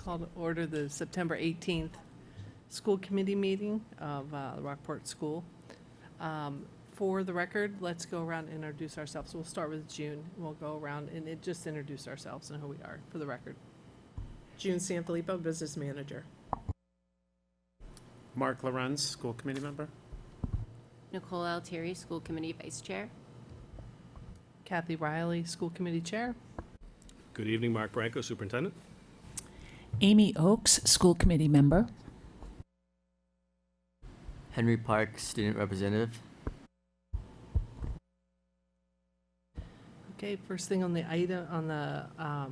Call to order the September 18th school committee meeting of the Rockport School. For the record, let's go around and introduce ourselves. We'll start with June. We'll go around and just introduce ourselves and who we are for the record. June Sanfilippo, Business Manager. Mark Lorenz, School Committee Member. Nicole Altieri, School Committee Vice Chair. Kathy Riley, School Committee Chair. Good evening, Mark Branco, Superintendent. Amy Oakes, School Committee Member. Henry Park, Student Representative. Okay, first thing on the item on the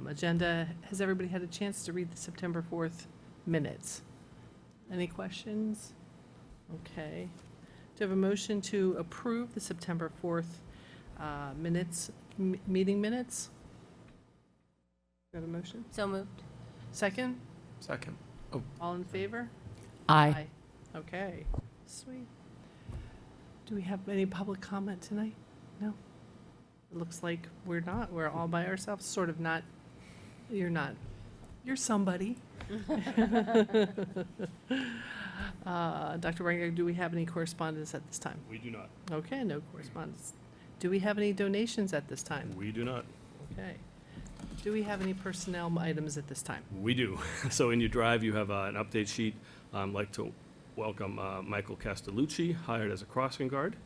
agenda, has everybody had a chance to read the September 4th minutes? Any questions? Okay. Do you have a motion to approve the September 4th meeting minutes? Do you have a motion? So moved. Second? Second. All in favor? Aye. Okay, sweet. Do we have any public comment tonight? No? It looks like we're not. We're all by ourselves, sort of not. You're not. You're somebody. Dr. Branco, do we have any correspondence at this time? We do not. Okay, no correspondence. Do we have any donations at this time? We do not. Okay. Do we have any personnel items at this time? We do. So in your drive, you have an update sheet. I'd like to welcome Michael Castellucci, hired as a crossing guard.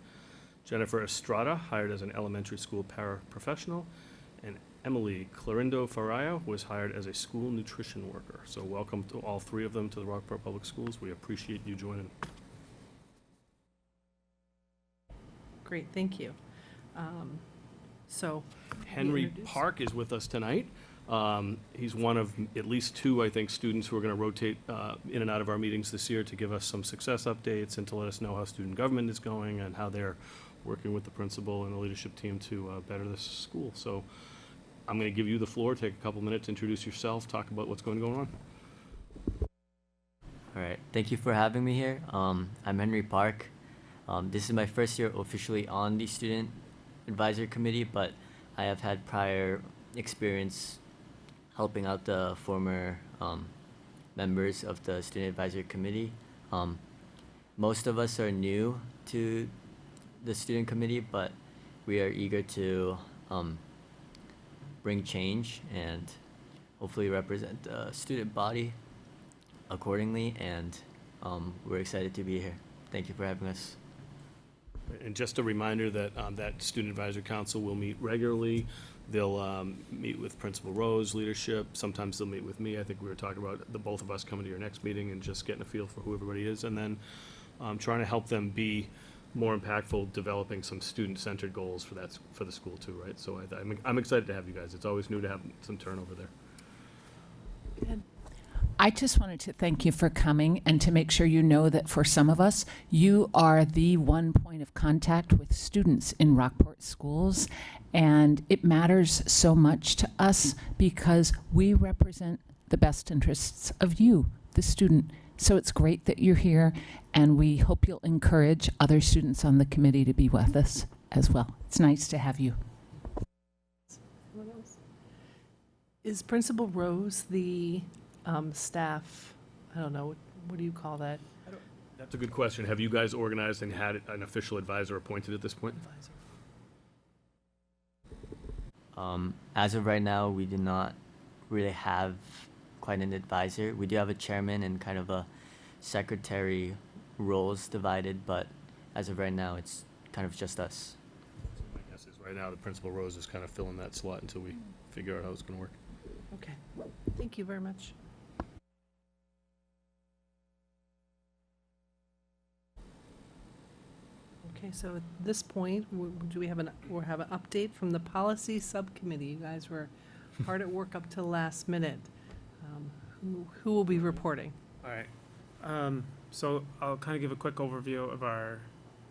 Jennifer Estrada, hired as an elementary school paraprofessional. And Emily Clarindo Faraya was hired as a school nutrition worker. So welcome to all three of them to the Rockport Public Schools. We appreciate you joining. Great, thank you. Henry introduce? Park is with us tonight. He's one of at least two, I think, students who are going to rotate in and out of our meetings this year to give us some success updates and to let us know how student government is going and how they're working with the principal and the leadership team to better this school. So I'm going to give you the floor, take a couple minutes, introduce yourself, talk about what's going on. All right, thank you for having me here. I'm Henry Park. This is my first year officially on the Student Advisory Committee, but I have had prior experience helping out the former members of the Student Advisory Committee. Most of us are new to the Student Committee, but we are eager to bring change and hopefully represent the student body accordingly, and we're excited to be here. Thank you for having us. And just a reminder that that Student Advisory Council will meet regularly. They'll meet with Principal Rose, leadership. Sometimes they'll meet with me. I think we were talking about the both of us coming to your next meeting and just getting a feel for who everybody is. And then trying to help them be more impactful, developing some student-centered goals for the school too, right? So I'm excited to have you guys. It's always new to have some turnover there. Good. I just wanted to thank you for coming and to make sure you know that for some of us, you are the one point of contact with students in Rockport schools. And it matters so much to us because we represent the best interests of you, the student. So it's great that you're here, and we hope you'll encourage other students on the committee to be with us as well. It's nice to have you. What else? Is Principal Rose the staff, I don't know, what do you call that? That's a good question. Have you guys organized and had an official advisor appointed at this point? As of right now, we do not really have quite an advisor. We do have a chairman and kind of a secretary roles divided, but as of right now, it's kind of just us. So my guess is right now the Principal Rose is kind of filling that slot until we figure out how it's going to work. Okay, thank you very much. Okay, so at this point, do we have an update from the policy subcommittee? You guys were hard at work up to the last minute. Who will be reporting? All right. So I'll kind of give a quick overview of our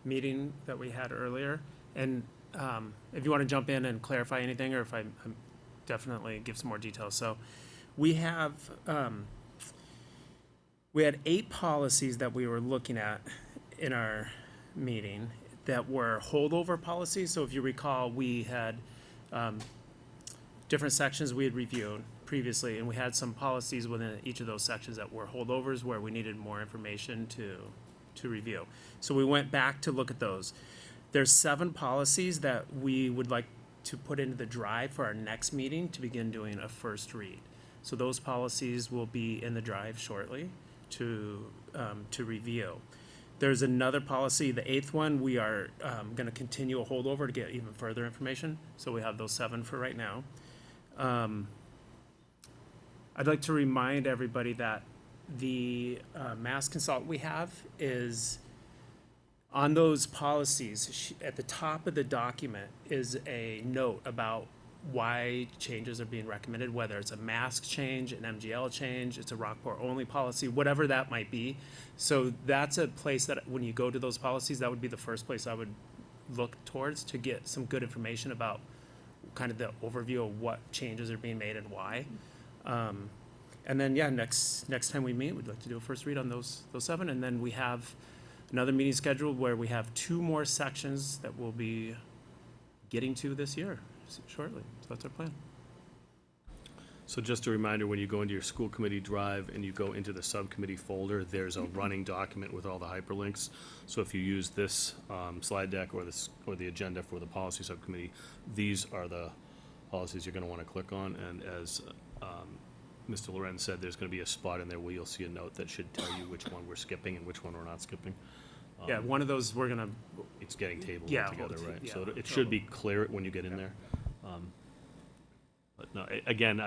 meeting that we had earlier. And if you want to jump in and clarify anything, or if I'm definitely give some more details. So we have, we had 8 policies that we were looking at in our meeting that were holdover policies. So if you recall, we had different sections we had reviewed, previously, and we had some policies within each of those sections that were holdovers where we needed more information to review. So we went back to look at those. There's 7 policies that we would like to put into the drive for our next meeting to begin doing a first read. So those policies will be in the drive shortly to review. There's another policy, the 8th one, we are going to continue a holdover to get even further information. So we have those 7 for right now. I'd like to remind everybody that the mass consultant we have is on those policies. At the top of the document is a note about why changes are being recommended, whether it's a mask change, an MGL change, it's a Rockport only policy, whatever that might be. So that's a place that when you go to those policies, that would be the first place I would look towards to get some good information about kind of the overview of what changes are being made and why. And then, yeah, next time we meet, we'd like to do a first read on those 7. And then we have another meeting scheduled where we have 2 more sections that we'll be getting to this year shortly. So that's our plan. So just a reminder, when you go into your school committee drive and you go into the subcommittee folder, there's a running document with all the hyperlinks. So if you use this slide deck or the agenda for the policy subcommittee, these are the policies you're going to want to click on. And as Mr. Lorenz said, there's going to be a spot in there where you'll see a note that should tell you which one we're skipping and which one we're not skipping. Yeah, one of those we're gonna, It's getting tabled Yeah, together, we'll right? yeah, So it should be clear when you get in there. But no, again,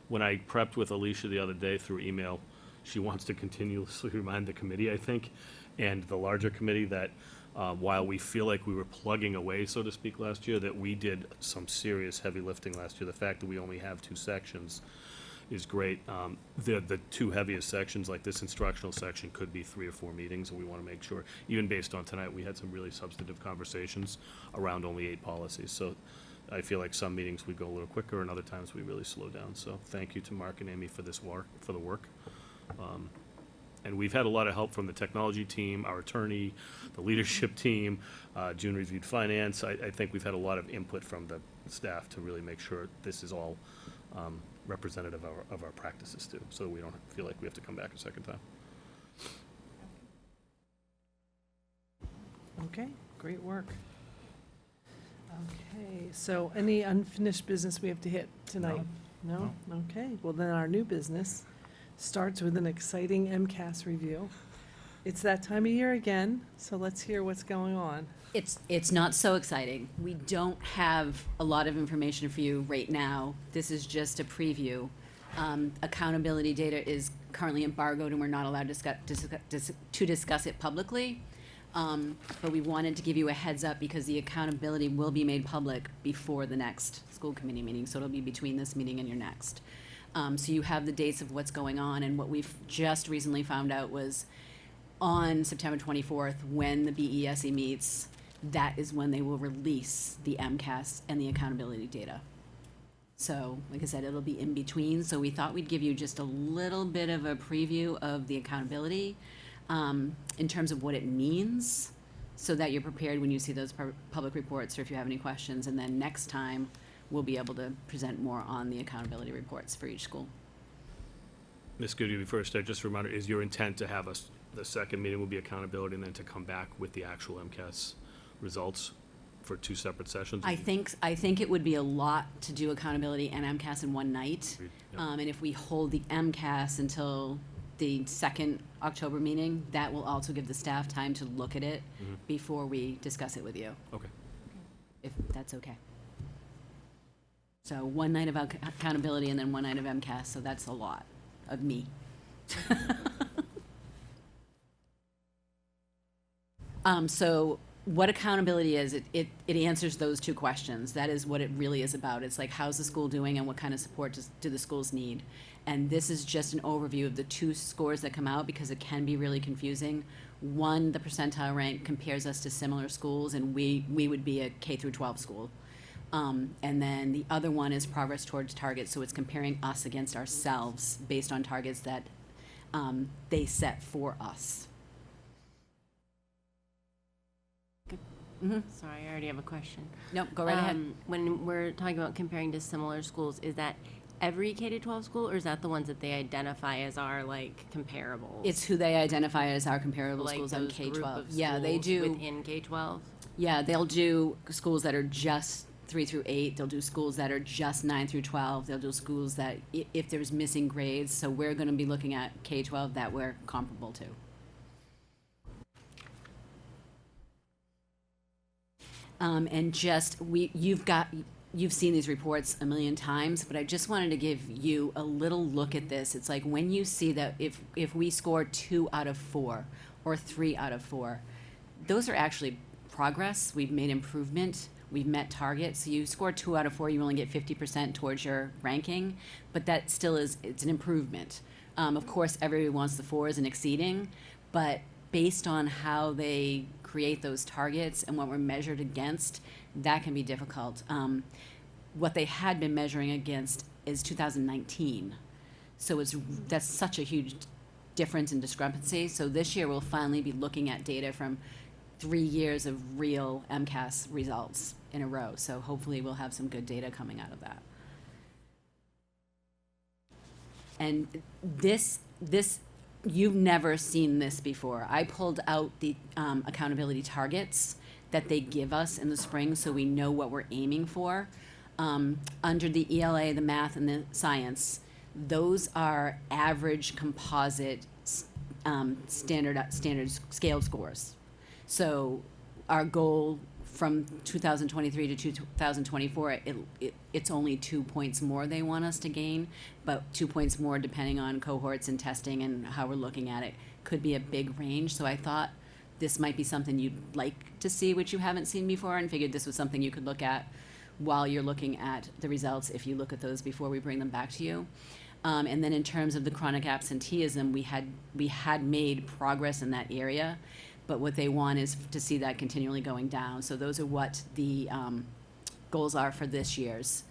when I prepped with Alicia the other day through email, she wants to continuously remind the committee, I think, and the larger committee that while we feel like we were plugging away, so to speak, last year, that we did some serious heavy lifting last year. The fact that we only have 2 sections is great. The 2 heaviest sections, like this instructional section, could be 3 or 4 meetings, and we want to make sure, even based on tonight, we had some really substantive conversations around only 8 policies. So I feel like some meetings we go a little quicker, and other times we really slow down. So thank you to Mark and Amy for the work. And we've had a lot of help from the technology team, our attorney, the leadership team, June reviewed finance. I think we've had a lot of input from the staff to really make sure this is all representative of our practices too, so we don't feel like we have to come back a second time. Okay, great work. Okay, so any unfinished business we have to hit tonight? No? Okay, well then our new business starts with an exciting MCAS review. It's that time of year again, so let's hear what's going on. It's not so exciting. We don't have a lot of information for you right now. This is just a preview. Accountability data is currently embargoed and we're not allowed to discuss it publicly. But we wanted to give you a heads up because the accountability will be made public before the next school committee meeting, so it'll be between this meeting and your next. So you have the dates of what's going on, and what we've just recently found out was on September 24th, when the BESE meets, that is when they will release the MCAS and the accountability data. So, like I said, it'll be in between, so we thought we'd give you just a little bit of a preview of the accountability in terms of what it means, so that you're prepared when you see those public reports or if you have any questions, and then next time, we'll be able to present more on the accountability reports for each school. Ms. Goody, before I start, just a reminder, is your intent to have the second meeting will be accountability and then to come back with the actual MCAS results for 2 separate sessions? I think it would be a lot to do accountability and MCAS in one night. Agreed, yeah. And if we hold the MCAS until the second October meeting, that will also give the staff time to look at it before we discuss it with you, Okay. if that's okay. So 1 night of accountability and then 1 night of MCAS, so that's a lot of me. So what accountability is, it answers those 2 questions. That is what it really is about. It's like, how's the school doing and what kind of support do the schools need? And this is just an overview of the 2 scores that come out, because it can be really confusing. One, the percentile rank compares us to similar schools, and we would be a K through 12 school. And then the other one is progress towards targets, so it's comparing us against ourselves based on targets that they set for us. Sorry, I already have a question. Nope, go right ahead. When we're talking about comparing to similar schools, is that every K-12 school, or is that the ones that they identify as our, like, comparables? It's who they identify as our comparable like schools on those group K-12. of Yeah, they schools do. within K-12? Yeah, they'll do schools that are just 3 through 8. They'll do schools that are just 9 through 12. They'll do schools that, if there's missing grades, so we're going to be looking at K-12 that we're comparable to. And just, you've seen these reports a million times, but I just wanted to give you a little look at this. It's like when you see that if we score 2 out of 4 or 3 out of 4, those are actually progress. We've made improvement. We've met targets. So you score 2 out of 4, you only get 50% towards your ranking, but that still it's an improvement. Of course, everybody wants the 4s and exceeding, but based on how they create those targets and what we're measured against, that can be difficult. What they had been measuring against is 2019. So that's such a huge difference in discrepancy. So this year we'll finally be looking at data from 3 years of real MCAS results in a row. So hopefully we'll have some good data coming out of that. And this you've never seen this before. I pulled out the accountability targets that they give us in the spring so we know what we're aiming for. Under the ELA, the math, and the science, those are average composite standard scale scores. So our goal from 2023 to 2024, it's only 2 points more they want us to gain, but 2 points more depending on cohorts and testing and how we're looking at it could be a big range. So I thought this might be something you'd like to see, which you haven't seen before, and figured this was something you could look at while you're looking at the results, if you look at those before we bring them back to you. And then in terms of the chronic absenteeism, we had made progress in that area, but what they want is to see that continually going down. So those are what the goals are for this year's.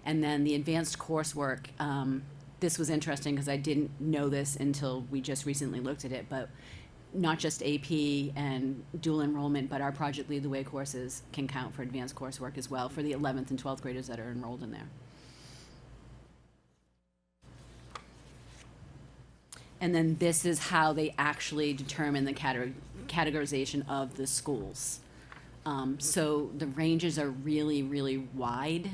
And then the advanced coursework, this was interesting because I didn't know this until we just recently looked at it, but not just AP and dual enrollment, but our Project Lead the Way courses can count for advanced coursework as well for the 11th and 12th graders that are enrolled in there. And then this is how they actually determine the categorization of the schools. So the ranges are really, really wide.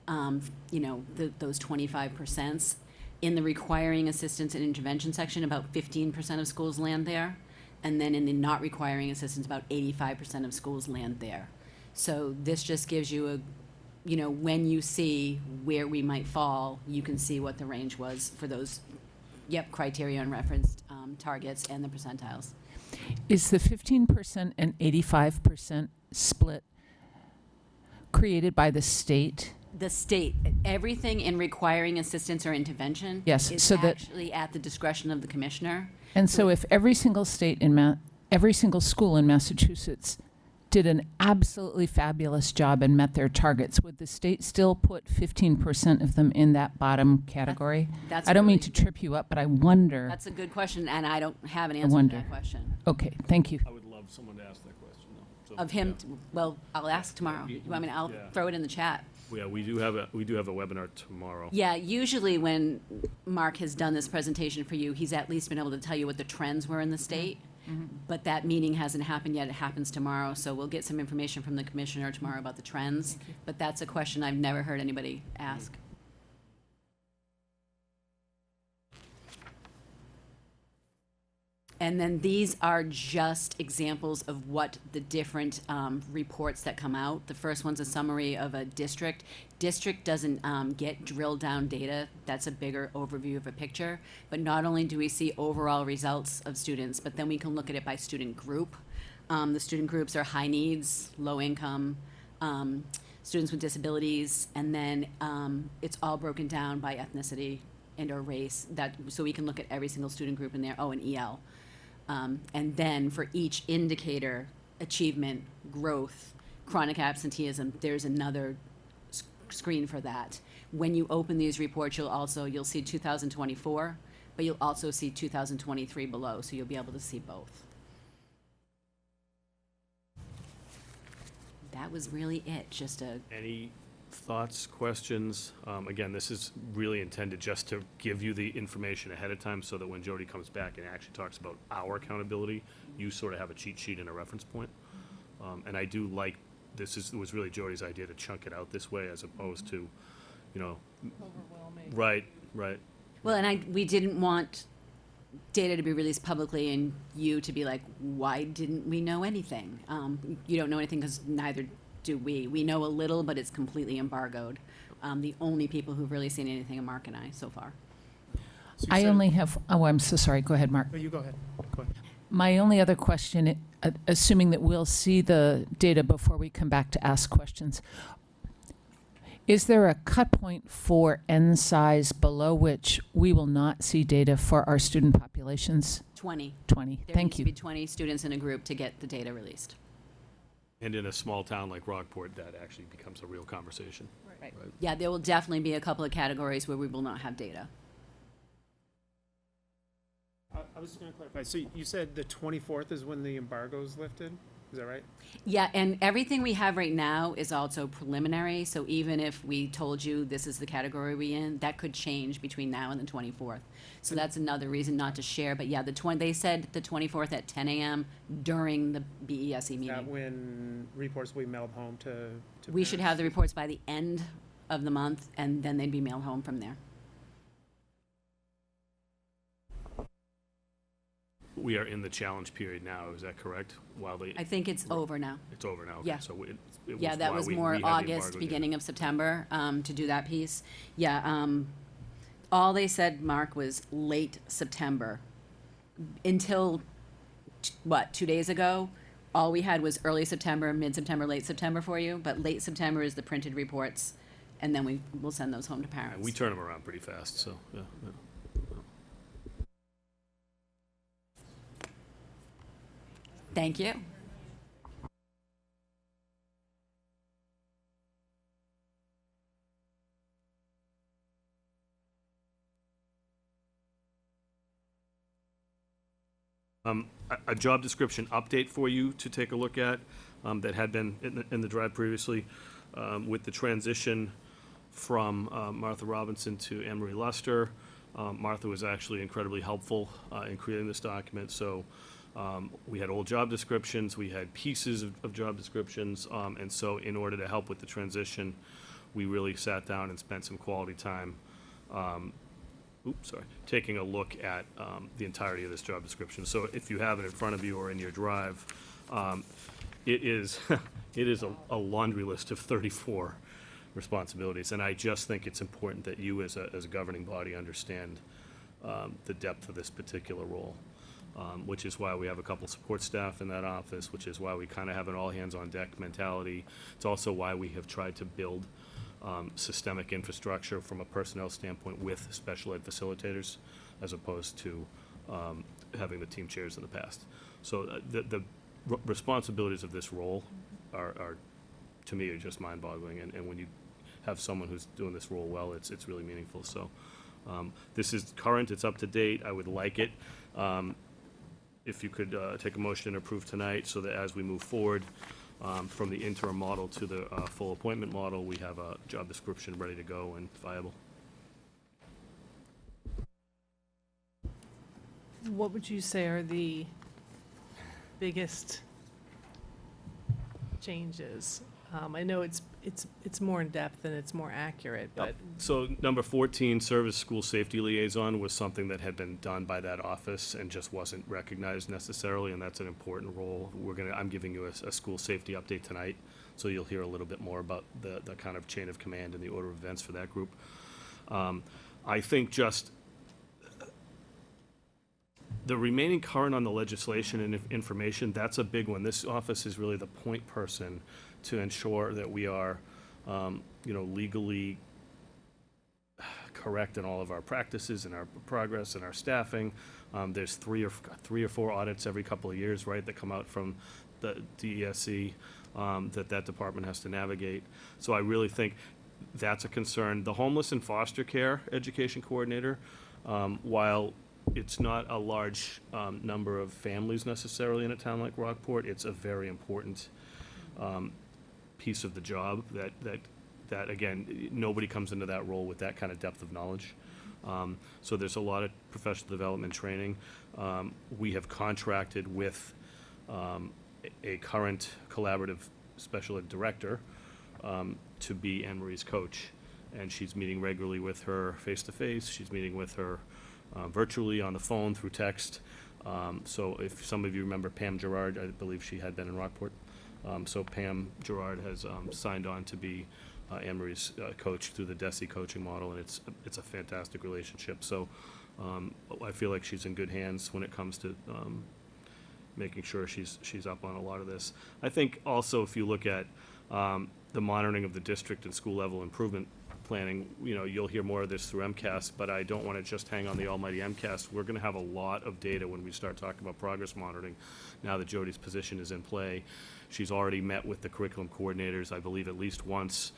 Those 25%. In the requiring assistance and intervention section, about 15% of schools land there. And then in the not requiring assistance, about 85% of schools land there. So this just gives you when you see where we might fall, you can see what the range was for those, criteria and referenced targets and the percentiles. Is the 15% and 85% split created by the state? The state, everything in requiring assistance or intervention Yes, is so that- actually at the discretion of the commissioner. And so if every single every single school in Massachusetts did an absolutely fabulous job and met their targets, would the state still put 15% of them in that bottom category? That's I don't mean really- to trip you up, but I wonder. That's a good question, and I don't have an answer to wonder. that question. Okay, thank you. I would love someone to ask that question, though. So, Of him, yeah. well, I'll ask tomorrow. You want me to, I'll Yeah. throw it in the chat. Yeah, we do have a webinar tomorrow. Yeah, usually when Mark has done this presentation for you, he's at least been able to tell you what the trends were in the state. But that meeting hasn't happened yet. It happens tomorrow, so we'll get some information from the commissioner tomorrow about the trends. But that's a question I've never heard anybody ask. And then these are just examples of what the different reports that come out. The first one's a summary of a district. District doesn't get drilled down data. That's a bigger overview of a picture. But not only do we see overall results of students, but then we can look at it by student group. The student groups are high needs, low income, students with disabilities, and then it's all broken down by ethnicity and or race. So we can look at every single student group in there. Oh, and EL. And then for each indicator, achievement, growth, chronic absenteeism, there's another screen for that. When you open these reports, you'll see 2024, but you'll also see 2023 below, so you'll be able to see both. That was really it, just a Any thoughts, questions? Again, this is really intended just to give you the information ahead of time so that when Jody comes back and actually talks about our accountability, you sort of have a cheat sheet and a reference point. And I do like, it was really Jody's idea to chunk it out this way as opposed to, you know, Overwhelming. right. Well, and we didn't want data to be released publicly and you to be like, why didn't we know anything? You don't know anything because neither do we. We know a little, but it's completely embargoed. The only people who've really seen anything are Mark and I so far. So you I said- only have, oh, I'm so sorry. Go ahead, Mark. Oh, you go ahead. Go ahead. My only other question, assuming that we'll see the data before we come back to ask questions, is there a cut point for N size below which we will not see data for our student populations? 20. 20. There Thank needs you. to be 20 students in a group to get the data released. And in a small town like Rockport, that actually becomes a real conversation. Right. Right. Yeah, there will definitely be a couple of categories where we will not have data. I was just going to clarify. So you said the 24th is when the embargo is lifted? Is that right? Yeah, and everything we have right now is also preliminary, so even if we told you this is the category we in, that could change between now and the 24th. So that's another reason not to share, but yeah, they said the 24th at 10 a.m. during the BESE Is that meeting. when reports will be mailed home to We should have the parents? reports by the end of the month, and then they'd be mailed home from there. We are in the challenge period now, is that correct? While I think it's over now. it's over now? Okay. Yeah. So it Yeah, that while was we more had the August, embargo, yeah. beginning of September, to do that piece. Yeah, all they said, Mark, was late September. Until, 2 days ago, all we had was early September, mid-September, late September for you, but late September is the printed reports, and then we will send those home to And parents. we turn them around pretty fast, so, yeah. Thank you. A job description update for you to take a look at, that had been in the drive previously, with the transition from Martha Robinson to Anne Marie Luster. Martha was actually incredibly helpful in creating this document, so we had old job descriptions, we had pieces of job descriptions, and so in order to help with the transition, we really sat down and spent some quality time taking a look at the entirety of this job description. So if you have it in front of you or in your drive, it is a laundry list of 34 responsibilities, and I just think it's important that you as a governing body understand the depth of this particular role, which is why we have a couple support staff in that office, which is why we kind of have an all-hands-on-deck mentality. It's also why we have tried to build systemic infrastructure from a personnel standpoint with special ed facilitators, as opposed to having the team chairs in the past. So the responsibilities of this role are, to me, are just mind-boggling, and when you have someone who's doing this role well, it's really meaningful. So this is current, it's up to date, I would like it. If you could take a motion and approve tonight, so that as we move forward from the interim model to the full appointment model, we have a job description ready to go and viable. What would you say are the biggest changes? I know it's more in-depth and it's more accurate, but So number 14, service school safety liaison, was something that had been done by that office and just wasn't recognized necessarily, and that's an important role. I'm giving you a school safety update tonight, so you'll hear a little bit more about the kind of chain of command and the order of events for that group. I think just the remaining current on the legislation and information, that's a big one. This office is really the point person to ensure that we are, legally correct in all of our practices and our progress and our staffing. There's three or four audits every couple of years, right, that come out from the DESE that department has to navigate. So I really think that's a concern. The homeless and foster care education coordinator, while it's not a large number of families necessarily in a town like Rockport, it's a very important piece of the job that that, again, nobody comes into that role with that kind of depth of knowledge. So there's a lot of professional development training. We have contracted with a current collaborative special ed director to be Anne Marie's coach. And she's meeting regularly with her face-to-face. She's meeting with her virtually, on the phone, through text. So if some of you remember Pam Gerard, I believe she had been in Rockport. So Pam Gerard has signed on to be Anne Marie's coach through the DESI coaching model, and it's a fantastic relationship. So I feel like she's in good hands when it comes to making sure she's up on a lot of this. I think also, if you look at the monitoring of the district and school level improvement planning, you'll hear more of this through MCAS, but I don't want to just hang on the almighty MCAS. We're going to have a lot of data when we start talking about progress monitoring, now that Jody's position is in play. She's already met with the curriculum coordinators, I believe, at least once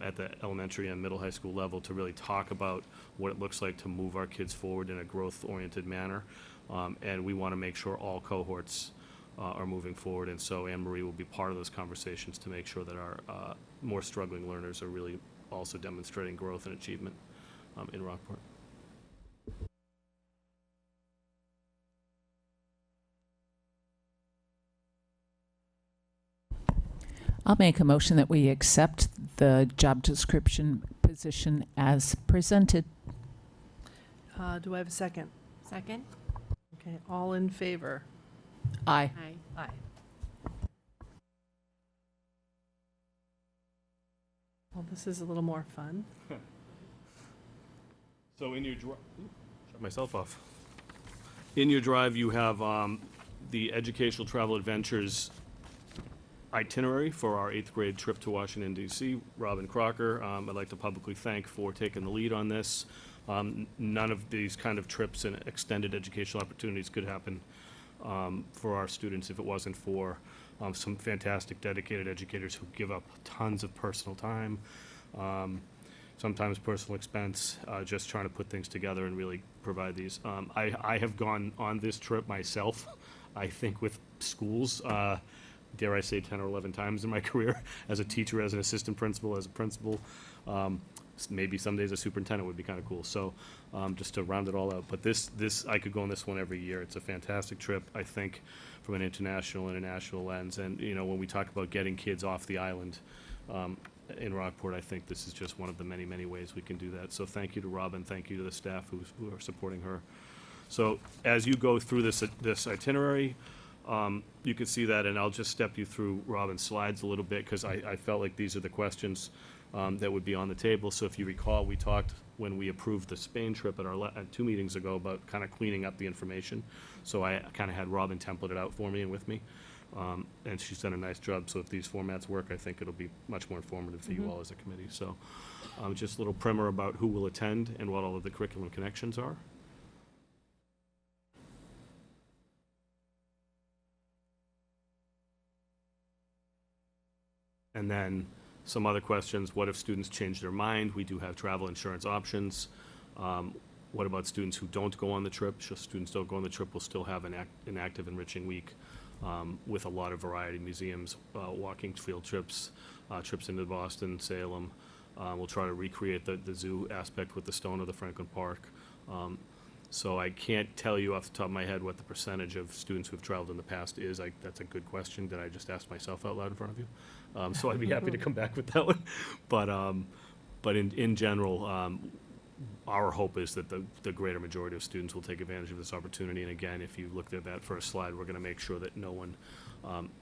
at the elementary and middle high school level, to really talk about what it looks like to move our kids forward in a growth-oriented manner. And we want to make sure all cohorts are moving forward, and so Anne Marie will be part of those conversations to make sure that our more struggling learners are really also demonstrating growth and achievement in Rockport. I'll make a motion that we accept the job description position as presented. Do I have a second? Second? Okay, all in favor? Aye. Aye. Aye. Well, this is a little more fun. So in your drive, shut myself off. In your drive, you have the Educational Travel Adventures itinerary for our 8th grade trip to Washington, D.C. Robin Crocker, I'd like to publicly thank for taking the lead on this. None of these kind of trips and extended educational opportunities could happen for our students if it wasn't for some fantastic dedicated educators who give up tons of personal time, sometimes personal expense, just trying to put things together and really provide these. I have gone on this trip myself, I think with schools, dare I say 10 or 11 times in my career, as a teacher, as an assistant principal, as a principal. Maybe some days a superintendent would be kind of cool. So just to round it all out. But this I could go on this one every year. It's a fantastic trip, I think, from an international lens. And, when we talk about getting kids off the island in Rockport, I think this is just one of the many, many ways we can do that. So thank you to Robin. Thank you to the staff who are supporting her. So as you go through this itinerary, you can see that, and I'll just step you through Robin's slides a little bit, because I felt like these are the questions that would be on the table. So if you recall, we talked when we approved the Spain trip at 2 meetings ago about kind of cleaning up the information. So I kind of had Robin template it out for me and with me, and she's done a nice job. So if these formats work, I think it'll be much more informative for you all as a committee. So just a little primer about who will attend and what all of the curriculum connections are. And then some other questions. What if students change their mind? We do have travel insurance options. What about students who don't go on the trip? Just students don't go on the trip, we'll still have an active enriching week with a lot of variety, museums, walking field trips, trips into Boston, Salem. We'll try to recreate the zoo aspect with the Stone or the Franklin Park. So I can't tell you off the top of my head what the percentage of students who've traveled in the past is. That's a good question that I just asked myself out loud in front of you. So I'd be happy to come back with that one. But in general, our hope is that the greater majority of students will take advantage of this opportunity. And again, if you looked at that first slide, we're going to make sure that no one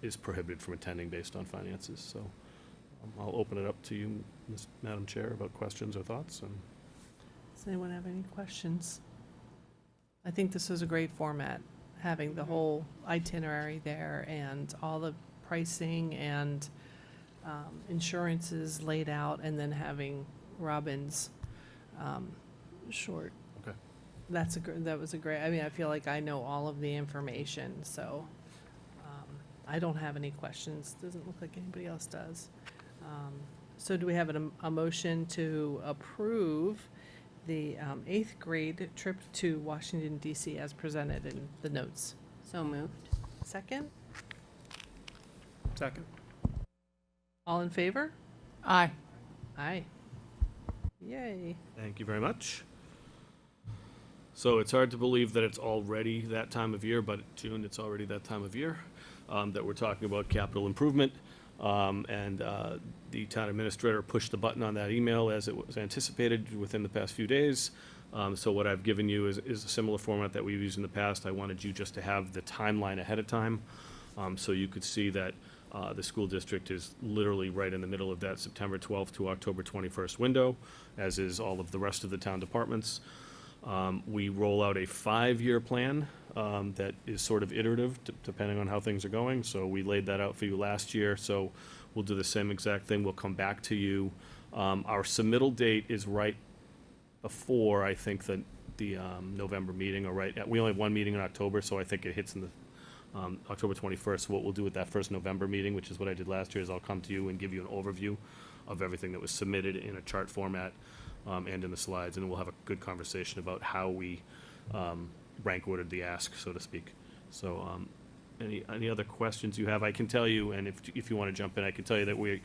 is prohibited from attending based on finances. So I'll open it up to you, Madam Chair, about questions or thoughts. Does anyone have any questions? I think this was a great format, having the whole itinerary there and all the pricing and insurances laid out, and then having Robin's short. Okay. That was a great, I mean, I feel like I know all of the information, so I don't have any questions. Doesn't look like anybody else does. So do we have a motion to approve the 8th grade trip to Washington, D.C. as presented in the notes? So moved. Second? Second. All in favor? Aye. Aye. Yay. Thank you very much. So it's hard to believe that it's already that time of year, but June, it's already that time of year, that we're talking about capital improvement. The town administrator pushed the button on that email as it was anticipated within the past few days. So what I've given you is a similar format that we've used in the past. I wanted you just to have the timeline ahead of time, so you could see that the school district is literally right in the middle of that September 12th to October 21st window, as is all of the rest of the town departments. We roll out a 5-year plan that is sort of iterative, depending on how things are going. So we laid that out for you last year, so we'll do the same exact thing. We'll come back to you. Our submittal date is right before, I think, the November meeting, or right, we only have one meeting in October, so I think it hits in the October 21st. So what we'll do with that first November meeting, which is what I did last year, is I'll come to you and give you an overview of everything that was submitted in a chart format and in the slides, and we'll have a good conversation about how we rank ordered the ask, so to speak. So any other questions you have, I can tell you, and if you want to jump in, I can tell you that we're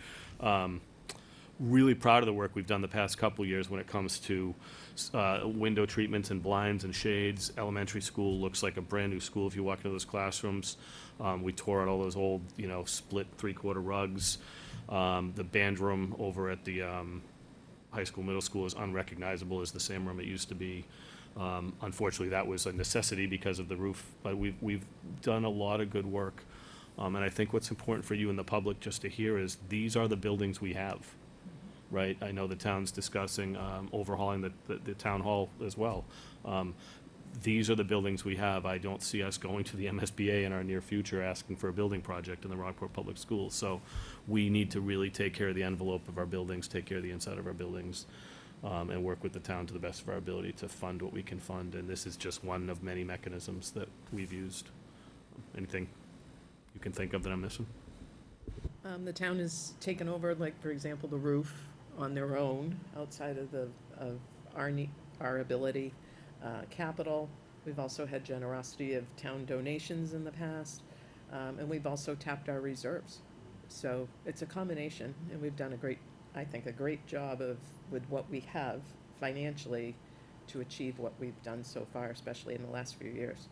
really proud of the work we've done the past couple years when it comes to window treatments and blinds and shades. Elementary school looks like a brand-new school if you walk into those classrooms. We tore out all those old, split three-quarter rugs. The band room over at the high school, middle school is unrecognizable as the same room it used to be. Unfortunately, that was a necessity because of the roof, but we've done a lot of good work. And I think what's important for you and the public just to hear is these are the buildings we have, right? I know the town's discussing overhauling the town hall as well. These are the buildings we have. I don't see us going to the MSBA in our near future asking for a building project in the Rockport Public Schools. So we need to really take care of the envelope of our buildings, take care of the inside of our buildings, and work with the town to the best of our ability to fund what we can fund. And this is just one of many mechanisms that we've used. Anything you can think of that I'm missing? The town has taken over, like, for example, the roof on their own, outside of our ability. Capital, we've also had generosity of town donations in the past, and we've also tapped our reserves. So it's a combination, and we've done I think a great job with what we have financially to achieve what we've done so far, especially in the last few years.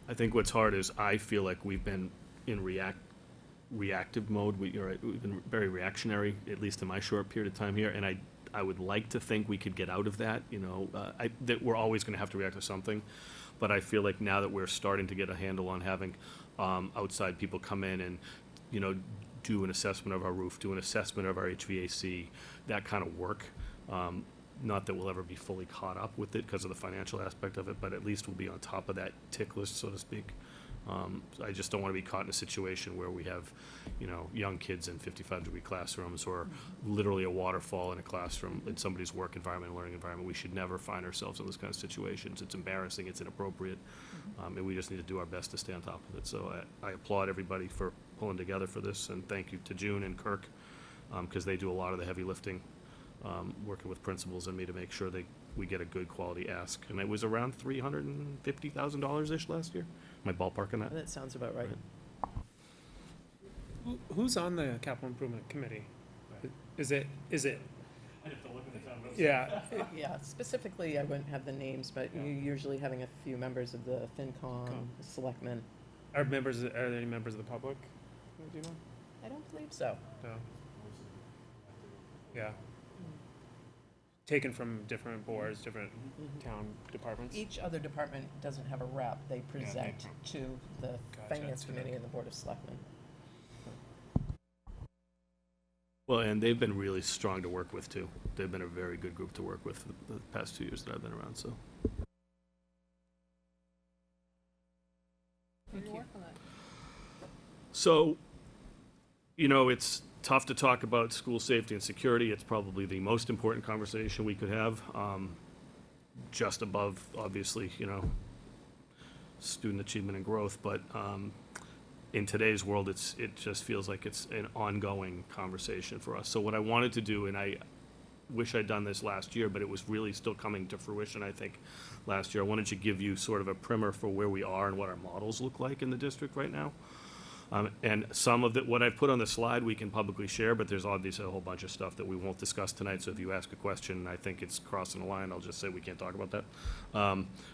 I think what's hard is I feel like we've been in reactive mode. We've been very reactionary, at least in my short period of time here, and I would like to think we could get out of that, that we're always going to have to react to something, but I feel like now that we're starting to get a handle on having outside people come in and, do an assessment of our roof, do an assessment of our HVAC, that kind of work. Not that we'll ever be fully caught up with it because of the financial aspect of it, but at least we'll be on top of that tick list, so to speak. I just don't want to be caught in a situation where we have, young kids in 55-degree classrooms or literally a waterfall in a classroom in somebody's work environment, learning environment. We should never find ourselves in those kind of situations. It's embarrassing, it's inappropriate, and we just need to do our best to stay on top of it. So I applaud everybody for pulling together for this, and thank you to June and Kirk, because they do a lot of the heavy lifting, working with principals and me to make sure we get a good quality ask. And it was around $350,000-ish last year. Am I ballparking that? That sounds about right. Who's on the capital improvement committee? Is it? I have to look at the town website. Yeah. Yeah, specifically, I wouldn't have the names, but you're usually having a few members of the FinCom, selectmen. Are there any members of the public? Do you know? I don't believe so. No. Yeah. Taken from different boards, different town departments? Each other department doesn't have a rep. They present to the Gotcha. Finance Committee and the Board of Selectmen. Well, and they've been really strong to work with, too. They've been a very good group to work with the past 2 years that I've been around, so. So, it's tough to talk about school safety and security. It's probably the most important conversation we could have, just above, obviously, student achievement and growth. But in today's world, it just feels like it's an ongoing conversation for us. So what I wanted to do, and I wish I'd done this last year, but it was really still coming to fruition, I think, last year. I wanted to give you sort of a primer for where we are and what our models look like in the district right now. And some of what I put on the slide, we can publicly share, but there's obviously a whole bunch of stuff that we won't discuss tonight, so if you ask a question and I think it's crossing the line, I'll just say we can't talk about that.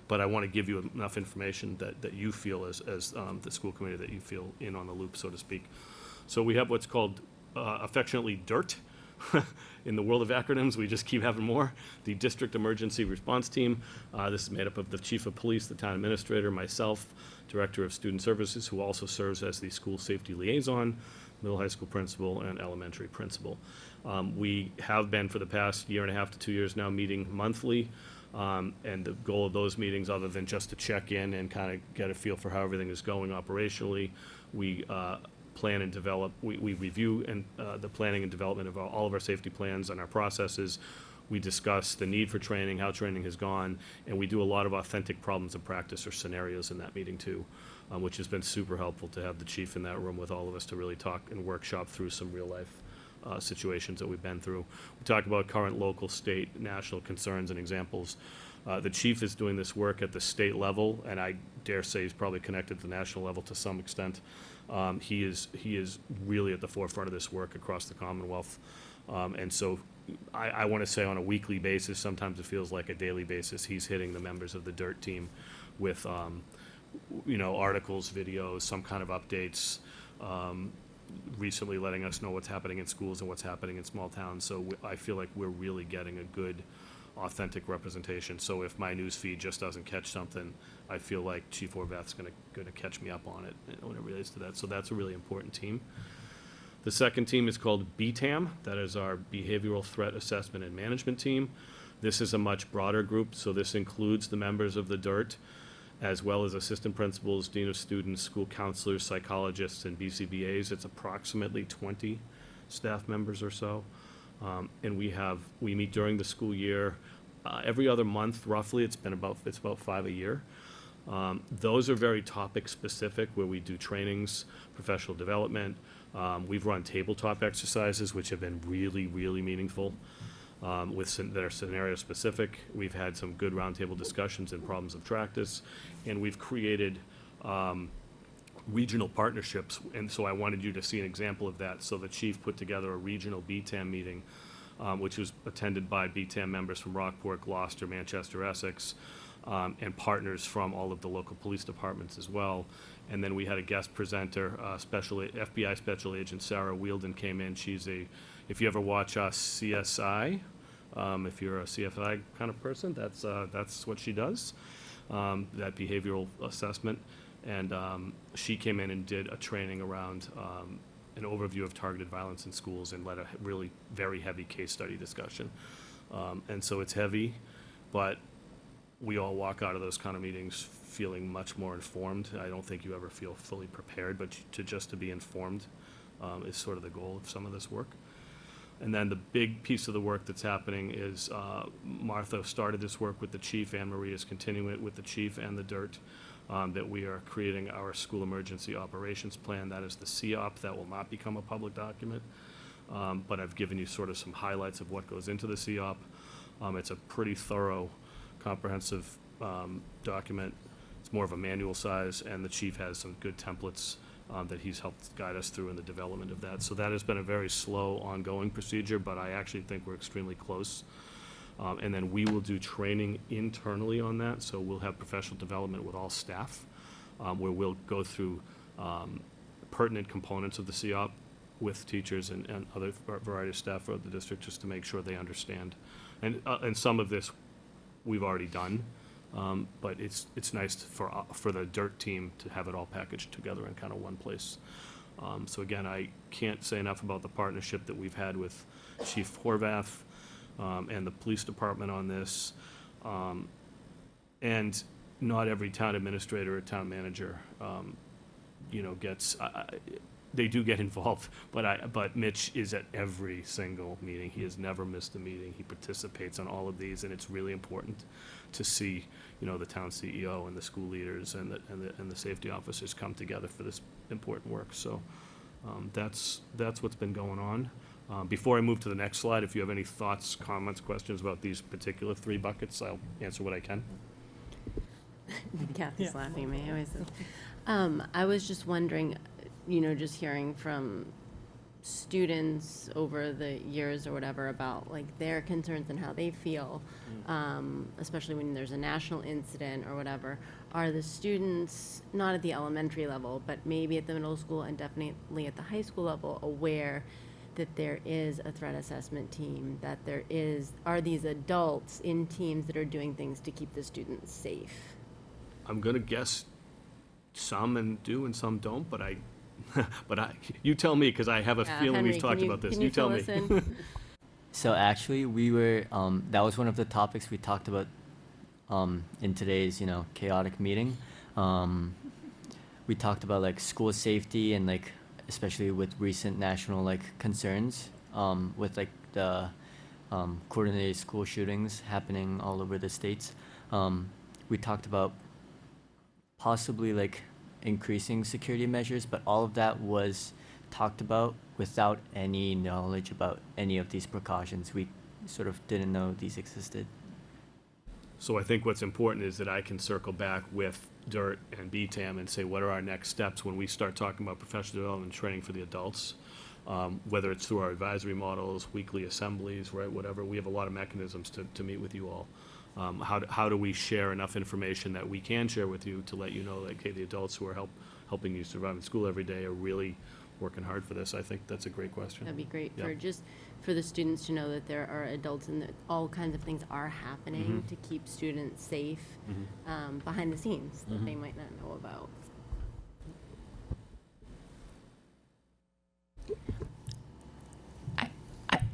But I want to give you enough information that you feel as the school committee, that you feel in on the loop, so to speak. So we have what's called affectionately DIRT. In the world of acronyms, we just keep having more. The District Emergency Response Team. This is made up of the Chief of Police, the Town Administrator, myself, Director of Student Services, who also serves as the School Safety Liaison, Middle High School Principal, and Elementary Principal. We have been for the past 1.5 to 2 years now meeting monthly. And the goal of those meetings, other than just to check in and kind of get a feel for how everything is going operationally, we plan and develop, we review the planning and development of all of our safety plans and our processes. We discuss the need for training, how training has gone, and we do a lot of authentic problems of practice or scenarios in that meeting too, which has been super helpful to have the chief in that room with all of us to really talk and workshop through some real life situations that we've been through. We talk about current local, state, national concerns and examples. The chief is doing this work at the state level, and I dare say he's probably connected to the national level to some extent. He is really at the forefront of this work across the Commonwealth. And so I want to say on a weekly basis, sometimes it feels like a daily basis, he's hitting the members of the DIRT team with, articles, videos, some kind of updates, recently letting us know what's happening in schools and what's happening in small towns. So I feel like we're really getting a good, authentic representation. So if my news feed just doesn't catch something, I feel like Chief Horvath's going to catch me up on it when it relates to that. So that's a really important team. The second team is called BTAM. That is our Behavioral Threat Assessment and Management Team. This is a much broader group, so this includes the members of the DIRT, as well as assistant principals, dean of students, school counselors, psychologists, and BCBAs. It's approximately 20 staff members or so. And we meet during the school year every other month, roughly. It's about 5 a year. Those are very topic specific, where we do trainings, professional development. We've run tabletop exercises, which have been really, really meaningful, that are scenario specific. We've had some good roundtable discussions and problems of practice, and we've created regional partnerships, and so I wanted you to see an example of that. So the chief put together a regional BTAM meeting, which was attended by BTAM members from Rockport, Gloucester, Manchester, Essex, and partners from all of the local police departments as well. And then we had a guest presenter, FBI Special Agent Sarah Wielden came in. If you ever watch CSI, if you're a CSI kind of person, that's what she does, that behavioral assessment. And she came in and did a training around an overview of targeted violence in schools and led a really very heavy case study discussion. And so it's heavy, but we all walk out of those kind of meetings feeling much more informed. I don't think you ever feel fully prepared, but to be informed is sort of the goal of some of this work. And then the big piece of the work that's happening is Martha started this work with the chief. Anne Marie is continuing it with the chief and the DIRT. That we are creating our school emergency operations plan. That is the COP. That will not become a public document, but I've given you sort of some highlights of what goes into the COP. It's a pretty thorough, comprehensive document. It's more of a manual size, and the chief has some good templates that he's helped guide us through in the development of that. So that has been a very slow, ongoing procedure, but I actually think we're extremely close. And then we will do training internally on that, so we'll have professional development with all staff, where we'll go through pertinent components of the COP with teachers and other variety of staff of the district, just to make sure they understand. And some of this we've already done, but it's nice for the DIRT team to have it all packaged together in kind of one place. So again, I can't say enough about the partnership that we've had with Chief Horvath, and the police department on this, and not every town administrator or town manager, gets. They do get involved, but Mitch is at every single meeting. He has never missed a meeting. He participates on all of these, and it's really important to see, the town CEO and the school leaders and the safety officers come together for this important work. So that's what's been going on. Before I move to the next slide, if you have any thoughts, comments, questions about these particular 3 buckets, I'll answer what I can. Kathy's laughing at me. I was just wondering, just hearing from students over the years or whatever about like their concerns and how they feel, especially when there's a national incident or whatever. Are the students, not at the elementary level, but maybe at the middle school and definitely at the high school level, aware that there is a threat assessment team, that are these adults in teams that are doing things to keep the students safe? I'm gonna guess some and do and some don't, but you tell me, because I have a feeling Henry, we've talked about this. can You tell fill me. us in? So actually, we were that was one of the topics we talked about in today's chaotic meeting. We talked about like school safety and like especially with recent national like concerns with like the coordinated school shootings happening all over the states. We talked about possibly like increasing security measures, but all of that was talked about without any knowledge about any of these precautions. We sort of didn't know these existed. So I think what's important is that I can circle back with DIRT and BTAM and say, what are our next steps when we start talking about professional development and training for the adults? Whether it's through our advisory models, weekly assemblies, right, whatever. We have a lot of mechanisms to meet with you all. How do we share enough information that we can share with you to let you know, like, hey, the adults who are helping you survive in school every day are really working hard for this? I think that's a great question. That'd be great Yeah. for the students to know that there are adults and that all kinds of things are happening to keep students safe behind the scenes that they might not know about.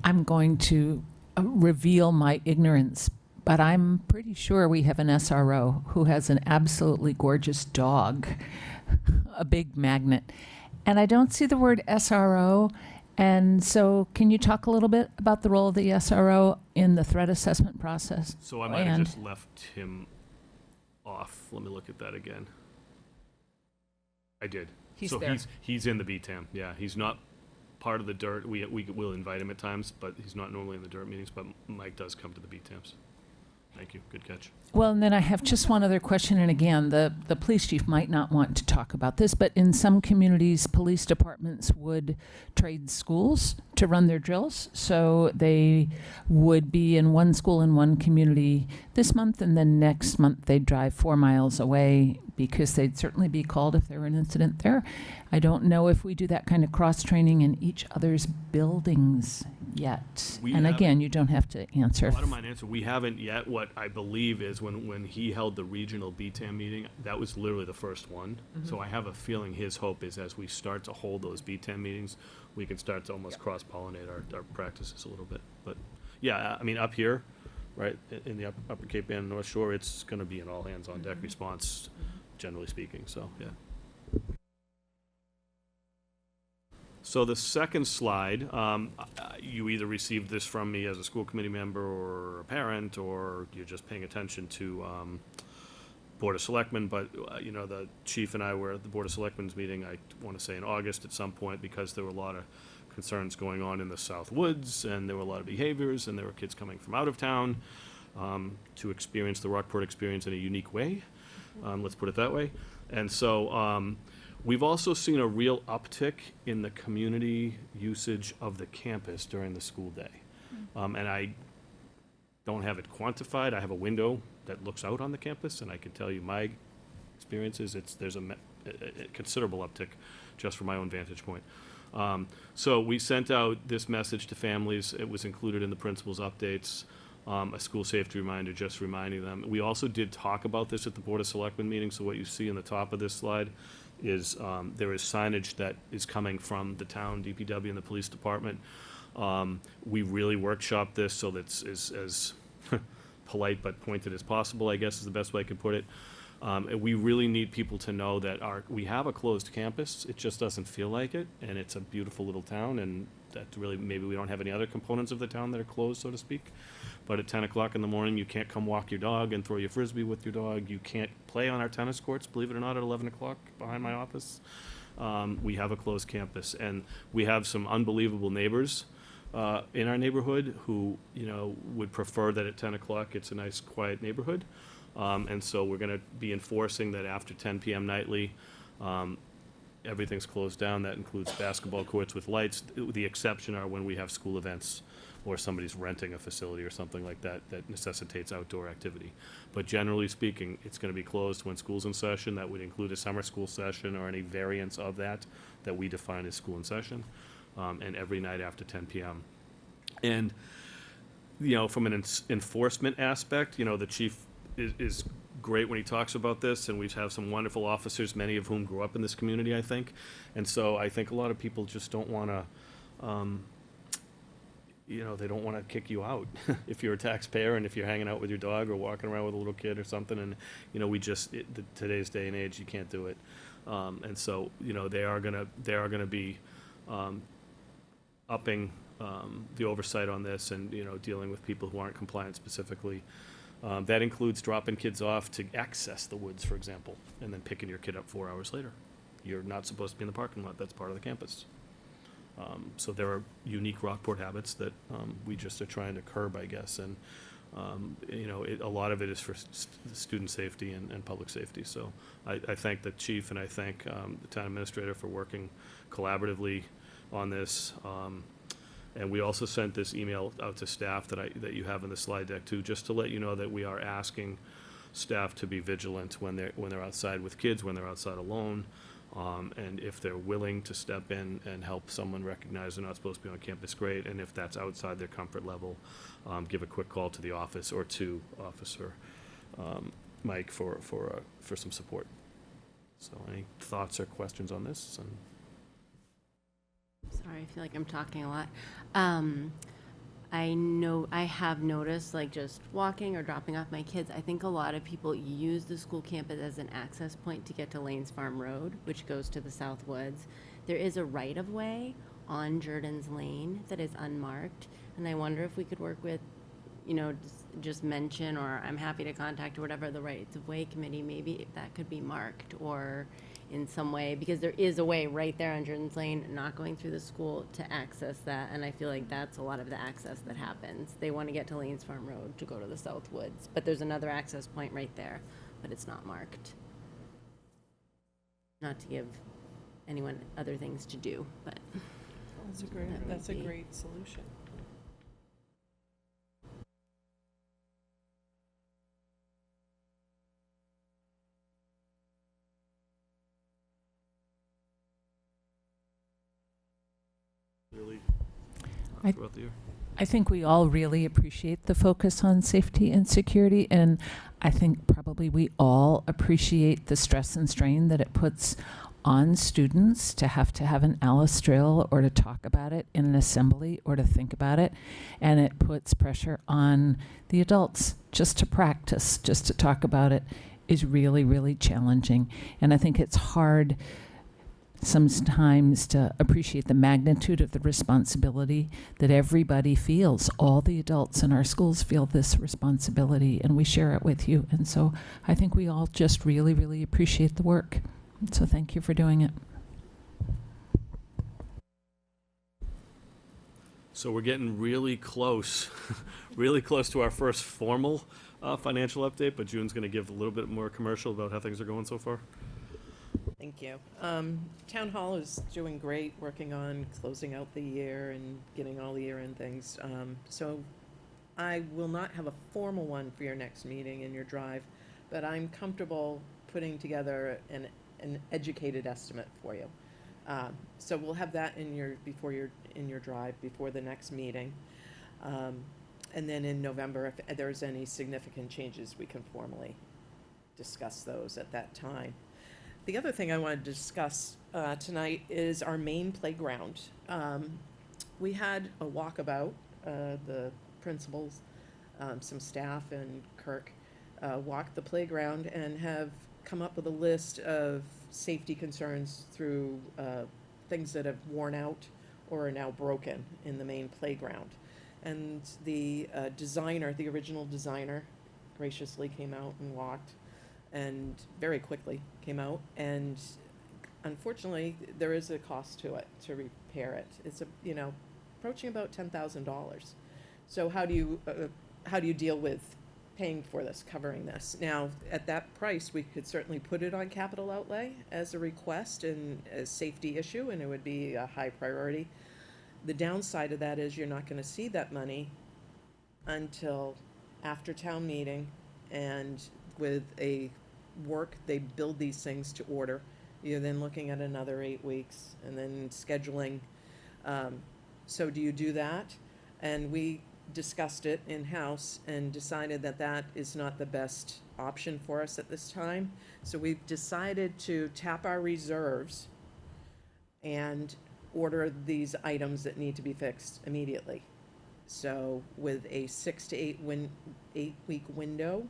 I'm going to reveal my ignorance, but I'm pretty sure we have an SRO who has an absolutely gorgeous dog, a big magnet. And I don't see the word SRO. And so can you talk a little bit about the role of the SRO in the threat assessment process? So I might have And- just left him off. Let me look at that again. I did. He's So there. he's in the BTAM, yeah. He's not part of the DIRT. We will invite him at times, but he's not normally in the DIRT meetings, but Mike does come to the BTAMs. Thank you, good catch. Well, and then I have just one other question, and again, the police chief might not want to talk about this, but in some communities, police departments would trade schools to run their drills. So they would be in one school in one community this month, and then next month they'd drive 4 miles away because they'd certainly be called if there were an incident there. I don't know if we do that kind of cross-training in each other's buildings yet. We And haven't. again, you don't have to answer. I don't mind answer. We haven't yet. What I believe is when he held the regional BTAM meeting, that was literally the first one. So I have a feeling his hope is as we start to hold those BTAM meetings, we can start to almost cross-pollinate our practices a little bit. But yeah, I mean, up here, right, in the Upper Cape and North Shore, it's gonna be an all-hands-on-deck response, generally speaking, so, yeah. So the second slide, you either received this from me as a school committee member or a parent, or you're just paying attention to Board of Selectmen, but, the chief and I were at the Board of Selectmen's meeting, I want to say in August at some point, because there were a lot of concerns going on in the South Woods, and there were a lot of behaviors, and there were kids coming from out of town to experience the Rockport experience in a unique way, let's put it that way. And so we've also seen a real uptick in the community usage of the campus during the school day. And I don't have it quantified. I have a window that looks out on the campus, and I can tell you my experiences, there's a considerable uptick just from my own vantage point. So we sent out this message to families. It was included in the principal's updates, a school safety reminder, just reminding them. We also did talk about this at the Board of Selectmen meeting, so what you see in the top of this slide is there is signage that is coming from the town, DPW, and the police department. We really workshopped this so that's as polite but pointed as possible, I guess is the best way I could put it. And we really need people to know that we have a closed campus. It just doesn't feel like it, and it's a beautiful little town, and that really, maybe we don't have any other components of the town that are closed, so to speak. But at 10 o'clock in the morning, you can't come walk your dog and throw your Frisbee with your dog. You can't play on our tennis courts, believe it or not, at 11 o'clock behind my office. We have a closed campus, and we have some unbelievable neighbors in our neighborhood who, would prefer that at 10 o'clock it's a nice, quiet neighborhood. And so we're going to be enforcing that after 10 p.m. nightly. everything's closed down. That includes basketball courts with lights. The exception are when we have school events or somebody's renting a facility or something like that that necessitates outdoor activity. But generally speaking, it's going to be closed when school's in session. That would include a summer school session or any variants of that that we define as school in session, and every night after 10 p.m. And, you know, from an enforcement aspect, you know, the chief is great when he talks about this, and we have some wonderful officers, many of whom grew up in this community, I think. And so I think a lot of people just don't want to, you know, they don't want to kick you out if you're a taxpayer and if you're hanging out with your dog or walking around with a little kid or something. And, you know, today's day and age, you can't do it. And so, you know, they are gonna be upping the oversight on this and, you know, dealing with people who aren't compliant specifically. That includes dropping kids off to access the woods, for example, and then picking your kid up 4 hours later. You're not supposed to be in the parking lot. That's part of the campus. So there are unique Rockport habits that we just are trying to curb, I guess. And, you know, a lot of it is for student safety and public safety. So I thank the chief and I thank the town administrator for working collaboratively on this. And we also sent this email out to staff that you have in the slide deck too, just to let you know that we are asking staff to be vigilant when they're outside with kids, when they're outside alone, and if they're willing to step in and help someone recognize they're not supposed to be on campus, great. And if that's outside their comfort level, give a quick call to the office or to Officer Mike for some support. So any thoughts or questions on this? And Sorry, I feel like I'm talking a lot. I have noticed, like, just walking or dropping off my kids, I think a lot of people use the school campus as an access point to get to Lanes Farm Road, which goes to the South Woods. There is a right-of-way on Jordan's Lane that is unmarked, and I wonder if we could work with, you know, just mention, or I'm happy to contact or whatever, the rights-of-way committee, maybe if that could be marked, or in some way, because there is a way right there on Jordan's Lane, not going through the school, to access that, and I feel like that's a lot of the access that happens. They want to get to Lanes Farm Road to go to the South Woods, but there's another access point right there, but it's not marked. Not to give anyone other things to do, but That's a That would that's a be- great solution. really, I- throughout the year. I think we all really appreciate the focus on safety and security, and I think probably we all appreciate the stress and strain that it puts on students to have an Alice drill or to talk about it in an assembly or to think about it, and it puts pressure on the adults just to practice, just to talk about it is really, really challenging. And I think it's hard sometimes to appreciate the magnitude of the responsibility that everybody feels. All the adults in our schools feel this responsibility, and we share it with you. And so I think we all just really, really appreciate the work. So thank you for doing it. So we're getting really close, really close to our first formal financial update, but June's going to give a little bit more commercial about how things are going so far. Thank you. Town Hall is doing great, working on closing out the year and getting all the year-end things. So I will not have a formal one for your next meeting in your drive, but I'm comfortable putting together an educated estimate for you. So we'll have that in your drive before the next meeting. And then in November, if there's any significant changes, we can formally discuss those at that time. The other thing I wanted to discuss tonight is our main playground. We had a walkabout, the principals, some staff, and Kirk walked the playground and have come up with a list of safety concerns through things that have worn out or are now broken in the main playground. And the designer, the original designer, graciously came out and walked, and very quickly came out, and unfortunately there is a cost to it to repair it. It's approaching about $10,000. So how do you deal with paying for this, covering this. Now, at that price, we could certainly put it on capital outlay as a request and a safety issue, and it would be a high priority. The downside of that is you're not gonna see that money until after town meeting, and with a work, they build these things to order. You're then looking at another 8 weeks, and then scheduling. So do you do that? And we discussed it in-house and decided that that is not the best option for us at this time. So we've decided to tap our reserves and order these items that need to be fixed immediately. So with a 6 to 8 week window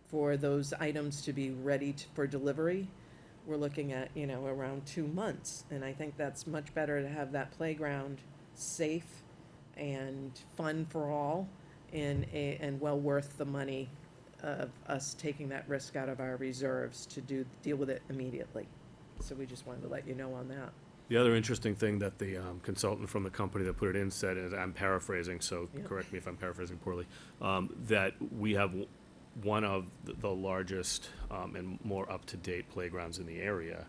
for those items to be ready for delivery, we're looking at, around 2 months. And I think that's much better to have that playground safe and fun for all, and well worth the money of us taking that risk out of our reserves to deal with it immediately. So we just wanted to let you know on that. The other interesting thing that the consultant from the company that put it in said, and I'm paraphrasing, so Yeah. correct me if I'm paraphrasing poorly, that we have one of the largest and more up-to-date playgrounds in the area.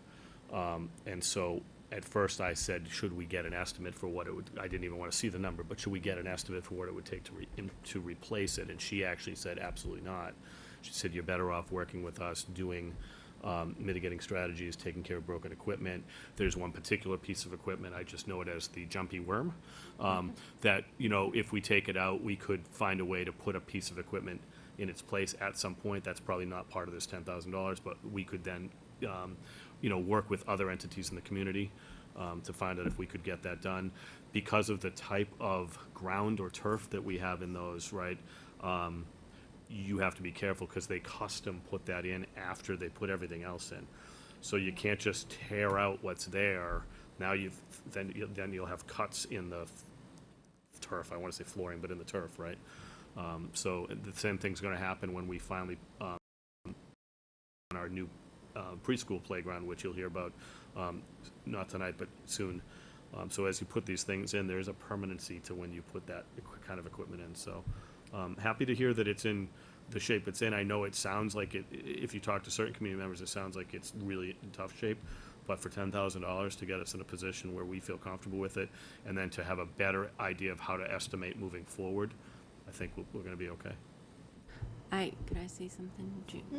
And so at first I said, should we get an estimate for what it would, I didn't even want to see the number, but should we get an estimate for what it would take to replace it? And she actually said, absolutely not. She said, you're better off working with us, doing mitigating strategies, taking care of broken equipment. There's one particular piece of equipment, I just know it as the jumpy worm, that, if we take it out, we could find a way to put a piece of equipment in its place at some point. That's probably not part of this $10,000, but we could then, work with other entities in the community to find out if we could get that done. Because of the type of ground or turf that we have in those, right, you have to be careful because they custom put that in after they put everything else in. So you can't just tear out what's there. Now then you'll have cuts in the turf. I want to say flooring, but in the turf, right? So the same thing's going to happen when we finally on our new preschool playground, which you'll hear about not tonight but soon. So as you put these things in, there's a permanency to when you put that kind of equipment in. So happy to hear that it's in the shape it's in. I know it sounds like it, if you talk to certain community members, it sounds like it's really in tough shape. But for $10,000 to get us in a position where we feel comfortable with it, and then to have a better idea of how to estimate moving forward, I think we're going to be okay. Could I say something,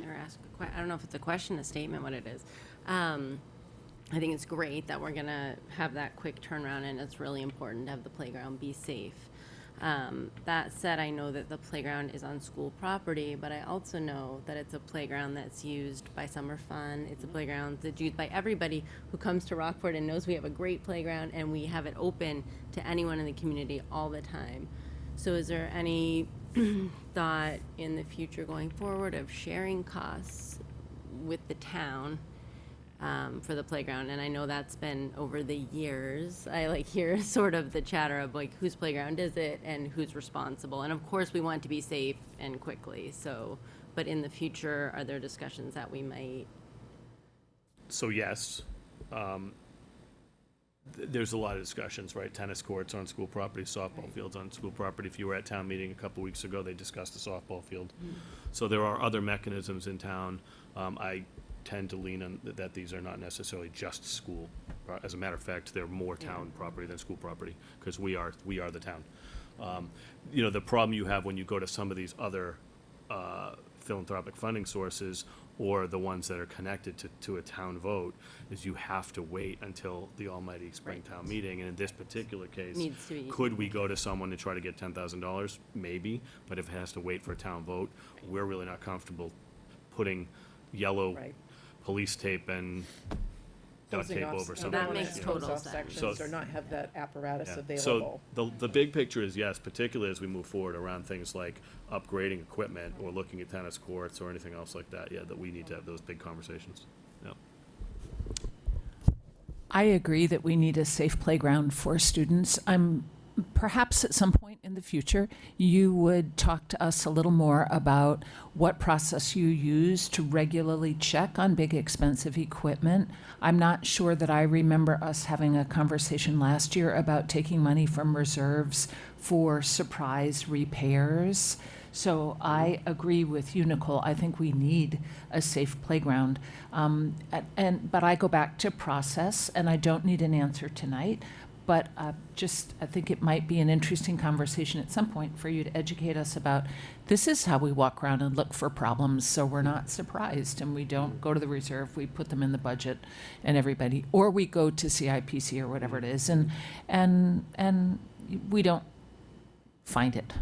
or ask a question? I don't know if it's a question, a statement, what it is. I think it's great that we're gonna have that quick turnaround, and it's really important to have the playground be safe. That said, I know that the playground is on school property, but I also know that it's a playground that's used by summer fun. It's a playground that's used by everybody who comes to Rockport and knows we have a great playground, and we have it open to anyone in the community all the time. So is there any thought in the future going forward of sharing costs with the town for the playground? And I know that's been over the years. I hear sort of the chatter of whose playground is it and who's responsible. And of course we want to be safe and quickly. So, but in the future, are there discussions that we might? So yes, there's a lot of discussions, right? Tennis courts on school property, softball fields on school property. If you were at town meeting a couple weeks ago, they discussed the softball field. So there are other mechanisms in town. I tend to lean on that these are not necessarily just school. As a matter of fact, they're more town property than school property, because we are the town. The problem you have when you go to some of these other philanthropic funding sources, or the ones that are connected to a town vote, is you have to wait until the almighty spring town meeting. And in this particular case, Needs to be- could we go to someone and try to get $10,000? Maybe, but if it has to wait for a town vote, we're really not comfortable putting yellow Right. police tape and duct Closing tape off- over we something. don't That wanna makes close total off sense. sections So- or not have that apparatus Yeah. available. So the big picture is yes, particularly as we move forward around things like upgrading equipment or looking at tennis courts or anything else like that, that we need to have those big conversations. Yeah. I agree that we need a safe playground for students. Perhaps at some point in the future, you would talk to us a little more about what process you use to regularly check on big, expensive equipment. I'm not sure that I remember us having a conversation last year about taking money from reserves for surprise repairs. So I agree with you, Nicole. I think we need a safe playground. But I go back to process, and I don't need an answer tonight. But I think it might be an interesting conversation at some point for you to educate us about, this is how we walk around and look for problems, so we're not surprised, and we don't go to the reserve, we put them in the budget, and everybody, or we go to CIPC or whatever it is, and we don't find it.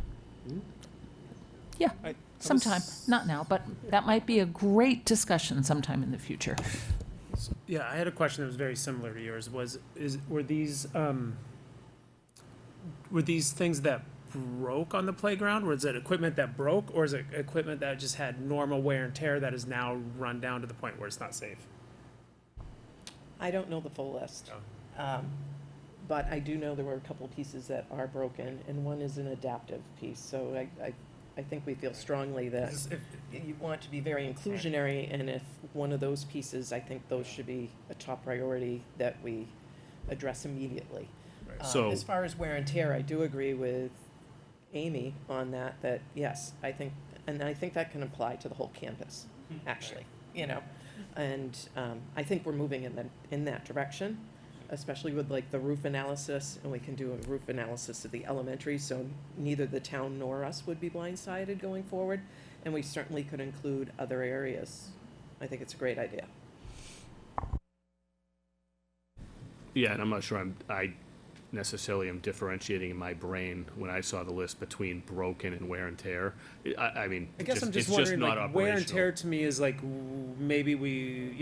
Yeah, sometime, not now, but that might be a great discussion sometime in the future. Yeah, I had a question that was very similar to yours. Were these things that broke on the playground? Was it equipment that broke, or is it equipment that just had normal wear and tear that is now run down to the point where it's not safe? I don't know the full list. But I do know there were a couple of pieces that are broken, and one is an adaptive piece. So I think we feel strongly that you want to be very inclusionary, and if one of those pieces, I think those should be a top priority that we address immediately. Right. So- As far as wear and tear, I do agree with Amy on that yes, I think that can apply to the whole campus, actually, and I think we're moving in that direction, especially with like the roof analysis, and we can do a roof analysis of the elementary, so neither the town nor us would be blindsided going forward, and we certainly could include other areas. I think it's a great idea. Yeah, and I'm not sure I necessarily am differentiating in my brain when I saw the list between broken and wear and tear. I mean, I guess I'm just it's wondering, not like, wear and operational. tear to me is like, maybe we,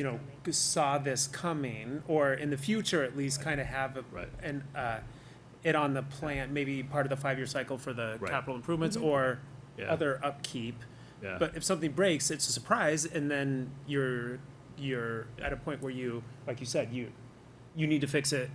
saw this coming, or in the future at least kind of have Right. it on the plan, maybe part of the 5-year cycle for the Right. capital improvements or Yeah. other upkeep. Yeah. But if something breaks, it's a surprise, and then you're at a point where you, like you said, you need to fix it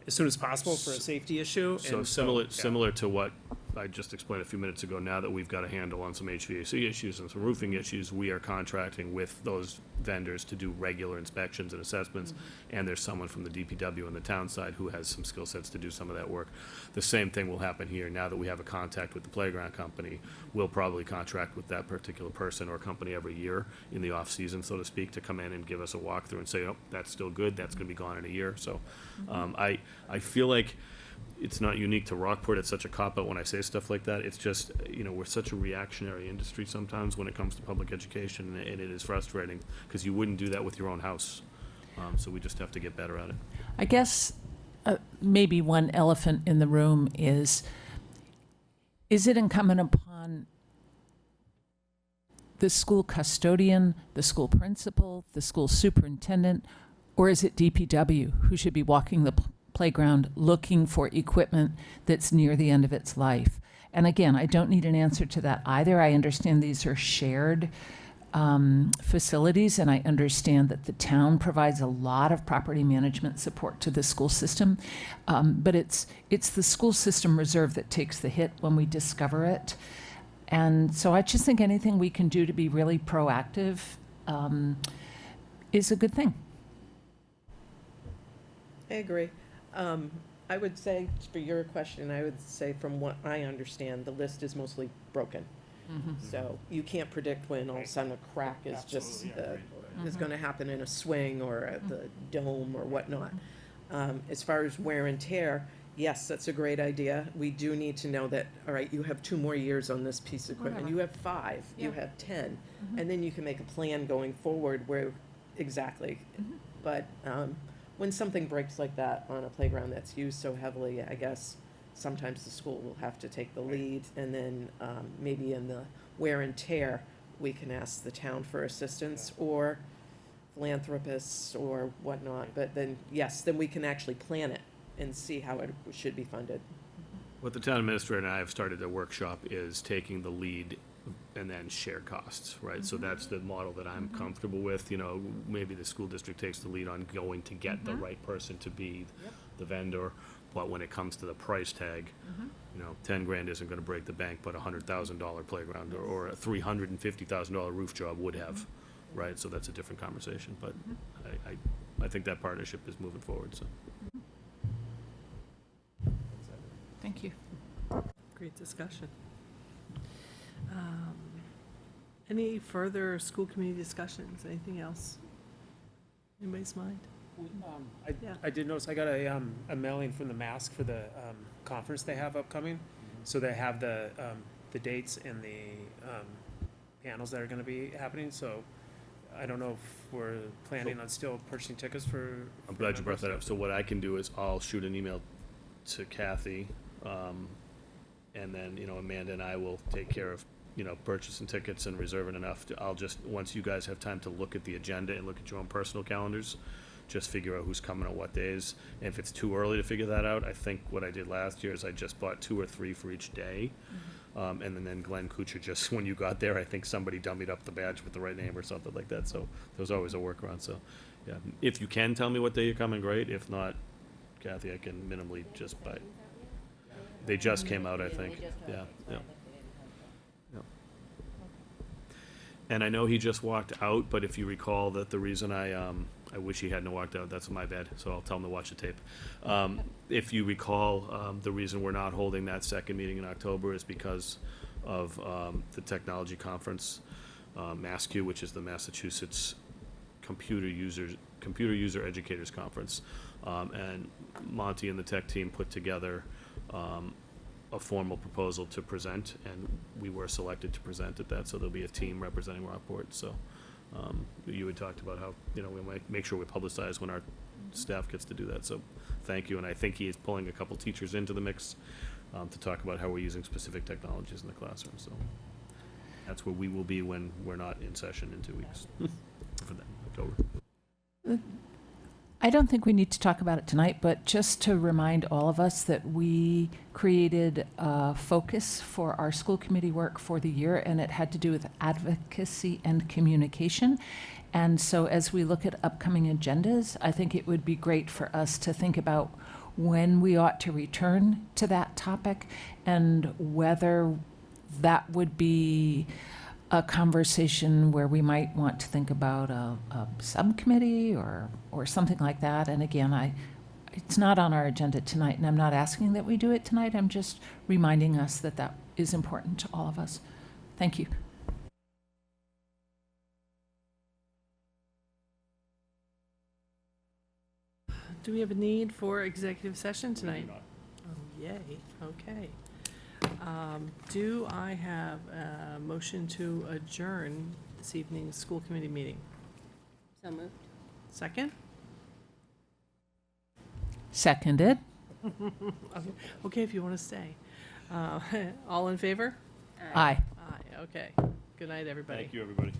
as soon as possible for a safety issue. So and similar, yeah. similar to what I just explained a few minutes ago, now that we've got a handle on some HVAC issues and some roofing issues, we are contracting with those vendors to do regular inspections and assessments, and there's someone from the DPW on the town side who has some skill sets to do some of that work. The same thing will happen here. Now that we have a contact with the playground company, we'll probably contract with that particular person or company every year in the off-season, so to speak, to come in and give us a walkthrough and say, oh, that's still good, that's gonna be gone in a year. So I feel like it's not unique to Rockport. It's such a cop-out when I say stuff like that. It's just, we're such a reactionary industry sometimes when it comes to public education, and it is frustrating, because you wouldn't do that with your own house. So we just have to get better at it. I guess maybe one elephant in the room is it incumbent upon the school custodian, the school principal, the school superintendent, or is it DPW who should be walking the playground looking for equipment that's near the end of its life? And again, I don't need an answer to that either. I understand these are shared facilities, and I understand that the town provides a lot of property management support to the school system, but it's the school system reserve that takes the hit when we discover it. And so I just think anything we can do to be really proactive is a good thing. I agree. I would say, for your question, I would say from what I understand, the list is mostly broken. So you can't predict when all of a sudden a crack is just, is gonna happen in a swing or at the dome or whatnot. As far as wear and tear, yes, that's a great idea. We do need to know that, all right, you have 2 more years on this piece of equipment. Whatever. You have 5, you have 10. And then you can make a plan going forward where, exactly. But when something breaks like that on a playground that's used so heavily, I guess sometimes the school will have to take the lead, and then maybe in the wear and tear, we can ask the town for assistance or philanthropists or whatnot. But then, yes, then we can actually plan it and see how it should be funded. What the town administrator and I have started a workshop is taking the lead and then share costs, right? So that's the model that I'm comfortable with. Maybe the school district takes the lead on going to get the right person to be the vendor, but when it comes to the price tag, 10 grand isn't gonna break the bank, but $100,000 playground or a $350,000 roof job would have, right? So that's a different conversation, but I think that partnership is moving forward, so. Thank you. Great discussion. Any further school committee discussions? Anything else? Anybody's mind? Yeah. I did notice, I got a mailing from the mask for the conference they have upcoming. So they have the dates and the panels that are gonna be happening, so I don't know if we're planning on still purchasing tickets for. I'm glad you brought that up. So what I can do is I'll shoot an email to Kathy, and then, you know, Amanda and I will take care of, you know, purchasing tickets and reserving enough. I'll just, once you guys have time to look at the agenda and look at your own personal calendars, just figure out who's coming on what days. And if it's too early to figure that out, I think what I did last year is I just bought 2 or 3 for each day. And then Glenn Kuchar, just when you got there, I think somebody dummied up the badge with the right name or something like that. So there's always a workaround. So, yeah, if you can tell me what day you're coming, great. If not, Kathy, I can minimally just buy. They just came out, I think. Yeah, yeah. And I know he just walked out, but if you recall that the reason I wish he hadn't walked out, that's my bad, so I'll tell him to watch the tape. If you recall, the reason we're not holding that second meeting in October is because of the technology conference, MassQ, which is the Massachusetts Computer User Educators Conference. And Monty and the tech team put together a formal proposal to present, and we were selected to present at that, so there'll be a team representing Rockport. So you had talked about how, you know, we might make sure we publicize when our staff gets to do that, so thank you. And I think he is pulling a couple teachers into the mix to talk about how we're using specific technologies in the classroom, so that's where we will be when we're not in session in 2 weeks for that October. I don't think we need to talk about it tonight, but just to remind all of us that we created a focus for our school committee work for the year, and it had to do with advocacy and communication. And so as we look at upcoming agendas, I think it would be great for us to think about when we ought to return to that topic and whether that would be a conversation where we might want to think about a subcommittee or something like that. And again, it's not on our agenda tonight, and I'm not asking that we do it tonight. I'm just reminding us that that is important to all of us. Thank you. Do we have a need for executive session tonight? Oh, yay, okay. Do I have a motion to adjourn this evening's school committee meeting? So moved. Second? Seconded. Okay, if you want to stay. All in favor? Aye. Aye, okay. Good night, everybody. Thank you, everybody.